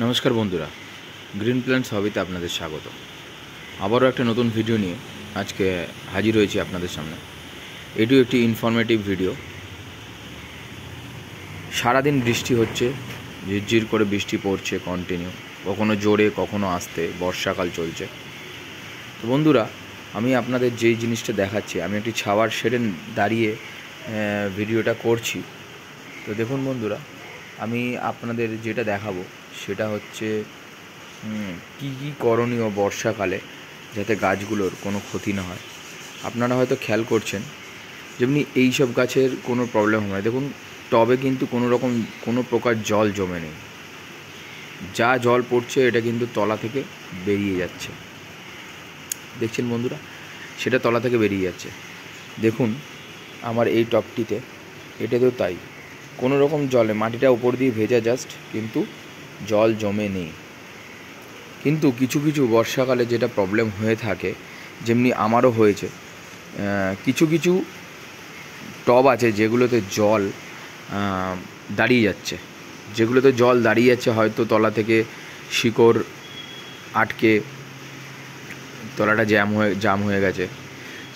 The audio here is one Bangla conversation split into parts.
নমস্কার বন্ধুরা, গ্রিন প্ল্যান্টস হবিতে আপনাদের স্বাগত। আবারও একটা নতুন ভিডিও নিয়ে আজকে হাজির হয়েছি আপনাদের সামনে। এটিও একটি ইনফরমেটিভ ভিডিও। সারাদিন বৃষ্টি হচ্ছে, ঝিরঝির করে বৃষ্টি পড়ছে কন্টিনিউ, কখনো জোরে কখনো আস্তে, বর্ষাকাল চলছে। তো বন্ধুরা, আমি আপনাদের যেই জিনিসটা দেখাচ্ছি, আমি একটি ছাওয়ার শেডে দাঁড়িয়ে ভিডিওটা করছি। তো দেখুন বন্ধুরা, আমি আপনাদের যেটা দেখাবো সেটা হচ্ছে কী কী করণীয় বর্ষাকালে যাতে গাছগুলোর কোনো ক্ষতি না হয়। আপনারা হয়তো খেয়াল করছেন, যেমনি এই সব গাছের কোনো প্রবলেম হয়। দেখুন, টবে কিন্তু কোনো প্রকার জল জমে নেই। যা জল পড়ছে এটা কিন্তু তলা থেকে বেরিয়ে যাচ্ছে। দেখছেন বন্ধুরা, সেটা তলা থেকে বেরিয়ে যাচ্ছে। দেখুন আমার এই টবটিতে, এটাতেও তাই। কোনো রকম জলে মাটিটা উপর দিয়ে ভেজা জাস্ট, কিন্তু জল জমে নেই। কিন্তু কিছু কিছু বর্ষাকালে যেটা প্রবলেম হয়ে থাকে, যেমনি আমারও হয়েছে, কিছু কিছু টব আছে যেগুলোতে জল দাঁড়িয়ে যাচ্ছে, হয়তো তলা থেকে শিকড় আটকে তলাটা জাম হয়ে গেছে।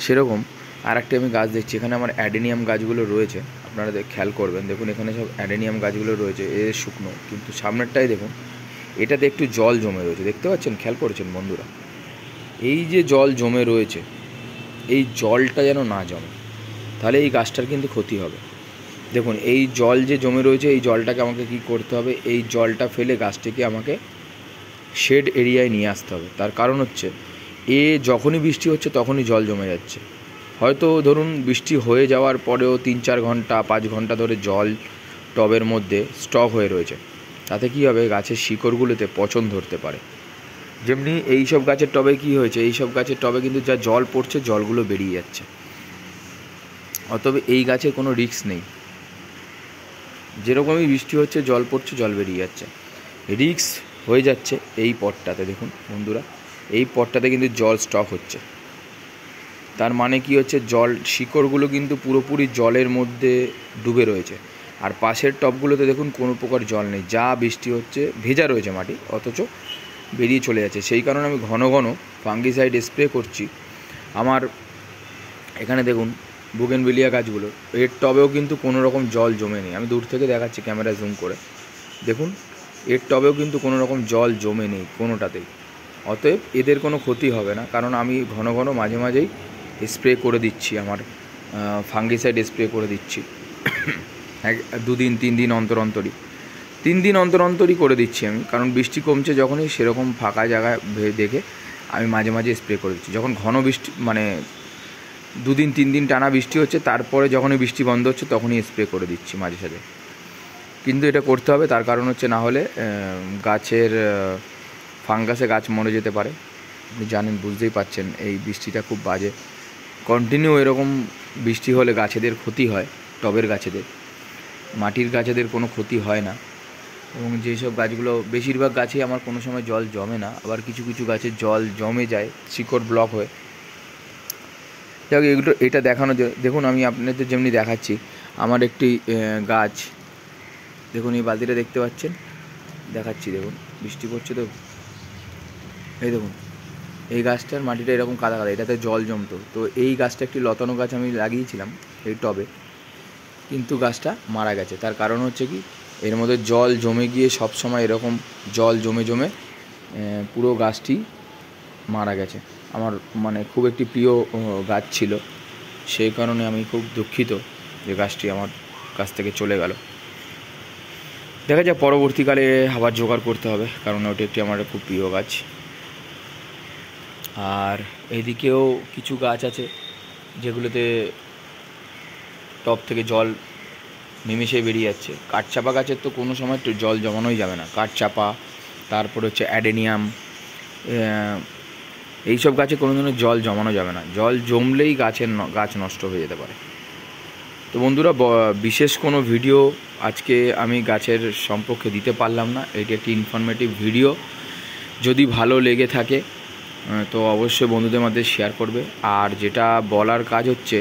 সেরকম আর একটা আমি গাছ দেখছি, এখানে আমার অ্যাডেনিয়াম গাছগুলো রয়েছে। আপনারা খেয়াল করবেন, দেখুন এখানে সব অ্যাডেনিয়াম গাছগুলো রয়েছে, শুকনো, কিন্তু সামনেরটাই দেখুন, এটাতে একটু জল জমে রয়েছে। দেখতে পাচ্ছেন, খেয়াল করেছেন বন্ধুরা? এই যে জল জমে রয়েছে, এই জলটা যেন না জমে, তাহলে এই গাছটার কিন্তু ক্ষতি হবে। দেখুন এই জল যে জমে রয়েছে, এই জলটাকে আমাকে কি করতে হবে, এই জলটা ফেলে গাছটিকে আমাকে শেড এরিয়ায় নিয়ে আসতে হবে। তার কারণ হচ্ছে, যখনই বৃষ্টি হচ্ছে তখনই জল জমে যাচ্ছে। হয়তো ধরুন বৃষ্টি হয়ে যাওয়ার পরেও 3-4 ঘন্টা 5 ঘন্টা ধরে জল টবের মধ্যে স্টক হয়ে রয়েছে। তাতে কি হবে, গাছের শিকড়গুলোতে পচন ধরতে পারে। যেমনি এই সব গাছের টবে কি হয়েছে, এই সব গাছের টবে কিন্তু যা জল পড়ছে, জলগুলো বেরিয়ে যাচ্ছে। অতএব এই গাছের কোনো রিস্ক নেই। যেরকমই বৃষ্টি হচ্ছে, জল পড়ছে, জল বেরিয়ে যাচ্ছে। রিস্ক হয়ে যাচ্ছে এই পটটাতে। দেখুন বন্ধুরা, এই পটটাতে কিন্তু জল স্টক হচ্ছে। তার মানে কি হচ্ছে, শিকড়গুলো কিন্তু পুরোপুরি জলের মধ্যে ডুবে রয়েছে। আর পাশের টবগুলোতে দেখুন কোনো প্রকার জল নেই, যা বৃষ্টি হচ্ছে ভেজা রয়েছে মাটি, অথচ বেরিয়ে চলে যাচ্ছে। সেই কারণে আমি ঘন ঘন ফাঙ্গিসাইড স্প্রে করছি। আমার এখানে দেখুন বুগেনভিলিয়া গাছগুলো, এর টবেও কিন্তু কোনো রকম জল জমে নেই। আমি দূর থেকে দেখাচ্ছি ক্যামেরা জুম করে, দেখুন এর টবেও কিন্তু কোনো রকম জল জমে নেই কোনোটাতেই। অতএব এদের কোনো ক্ষতি হবে না, কারণ আমি ঘন ঘন মাঝে মাঝেই স্প্রে করে দিচ্ছি, আমার ফাঙ্গিসাইড স্প্রে করে দিচ্ছি। 2 দিন 3 দিন অন্তর অন্তরই 3 দিন অন্তর অন্তরই করে দিচ্ছি আমি, কারণ বৃষ্টি কমছে যখনই, সেরকম ফাঁকা জায়গায় দেখে আমি মাঝে মাঝে স্প্রে করে দিচ্ছি। যখন ঘন বৃষ্টি, মানে 2 দিন 3 দিন টানা বৃষ্টি হচ্ছে, তারপরে যখনই বৃষ্টি বন্ধ হচ্ছে তখনই স্প্রে করে দিচ্ছি মাঝে সাঝে। কিন্তু এটা করতে হবে, তার কারণ হচ্ছে না হলে গাছের ফাঙ্গাসে গাছ মরে যেতে পারে। আপনি জানেন, বুঝতেই পারছেন, এই বৃষ্টিটা খুব বাজে। কন্টিনিউ এরকম বৃষ্টি হলে গাছেদের ক্ষতি হয়, টবের গাছেদের। মাটির গাছেদের কোনো ক্ষতি হয় না। এবং যেসব গাছগুলো, বেশিরভাগ গাছেই আমার কোনো সময় জল জমে না, আবার কিছু কিছু গাছে জল জমে যায়, শিকড় ব্লক হয়ে। যাই হোক, এটা দেখানো, দেখুন আমি আপনাদের যেমনি দেখাচ্ছি, আমার একটি গাছ, দেখুন এই বালতিটা দেখতে পাচ্ছেন, দেখাচ্ছি, দেখুন বৃষ্টি পড়ছে তো, এই দেখুন এই গাছটার মাটিটা এরকম কাদা কাদা, এটাতে জল জমতো। তো এই গাছটা একটি লতানো গাছ আমি লাগিয়েছিলাম এই টবে, কিন্তু গাছটা মারা গেছে। তার কারণ হচ্ছে কি, এর মধ্যে জল জমে গিয়ে সব সময় এরকম জল জমে জমে পুরো গাছটি মারা গেছে। আমার মানে খুব একটি প্রিয় গাছ ছিল, সেই কারণে আমি খুব দুঃখিত যে গাছটি আমার কাছ থেকে চলে গেল। দেখা যায় পরবর্তীকালে আবার জোগাড় করতে হবে, কারণ ওটি একটি আমার খুব প্রিয় গাছ। আর এদিকেও কিছু গাছ আছে যেগুলোতে টব থেকে জল নিমেষে বেরিয়ে যাচ্ছে। কাঠচাপা গাছের তো কোনো সময় জল জমানোই যাবে না। কাঠচাপা, তারপর হচ্ছে অ্যাডেনিয়াম, এইসব গাছে কোনো ধরনের জল জমানো যাবে না। জল জমলেই গাছ নষ্ট হয়ে যেতে পারে। তো বন্ধুরা, বিশেষ কোনো ভিডিও আজকে আমি গাছের সম্পর্কে দিতে পারলাম না। এটি একটি ইনফরমেটিভ ভিডিও। যদি ভালো লেগে থাকে তো অবশ্যই বন্ধুদের মধ্যে শেয়ার করবে। আর যেটা বলার কাজ হচ্ছে,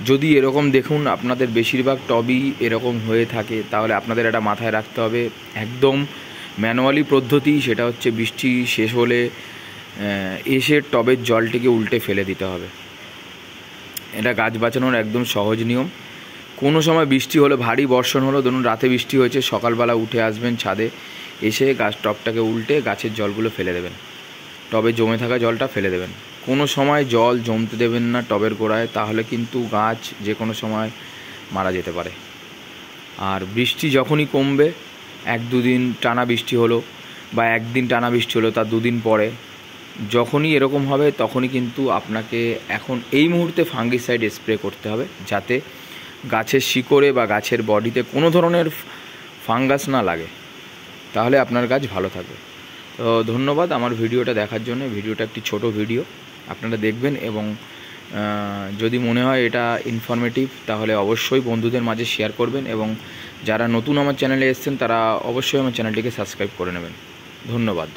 যদি এরকম দেখুন আপনাদের বেশিরভাগ টবই এরকম হয়ে থাকে, তাহলে আপনাদের এটা মাথায় রাখতে হবে, একদম ম্যানুয়ালি পদ্ধতি, সেটা হচ্ছে বৃষ্টি শেষ হলে এসে টবের জলটিকে উল্টে ফেলে দিতে হবে। এটা গাছ বাঁচানোর একদম সহজ নিয়ম। কোনো সময় বৃষ্টি হলো, ভারী বর্ষণ হলো, ধরুন রাতে বৃষ্টি হয়েছে, সকালবেলা উঠে আসবেন ছাদে, এসে টবটাকে উল্টে গাছের জলগুলো ফেলে দেবেন, টবে জমে থাকা জলটা ফেলে দেবেন। কোনো সময় জল জমতে দেবেন না টবের গোড়ায়, তাহলে কিন্তু গাছ যে কোনো সময় মারা যেতে পারে। আর বৃষ্টি যখনই কমবে, 1-2 দিন টানা বৃষ্টি হলো বা একদিন টানা বৃষ্টি হলো, তার 2 দিন পরে যখনই এরকম হবে, তখনই কিন্তু আপনাকে এখন এই মুহূর্তে ফাঙ্গিসাইড স্প্রে করতে হবে, যাতে গাছের শিকড়ে বা গাছের বডিতে কোনো ধরনের ফাঙ্গাস না লাগে, তাহলে আপনার গাছ ভালো থাকবে। তো ধন্যবাদ আমার ভিডিওটা দেখার জন্য। ভিডিওটা একটি ছোট ভিডিও, আপনারা দেখবেন এবং যদি মনে হয় এটা ইনফরমেটিভ, তাহলে অবশ্যই বন্ধুদের মাঝে শেয়ার করবেন, এবং যারা নতুন আমার চ্যানেলে এসেছেন তারা অবশ্যই আমার চ্যানেলটিকে সাবস্ক্রাইব করে নেবেন। ধন্যবাদ।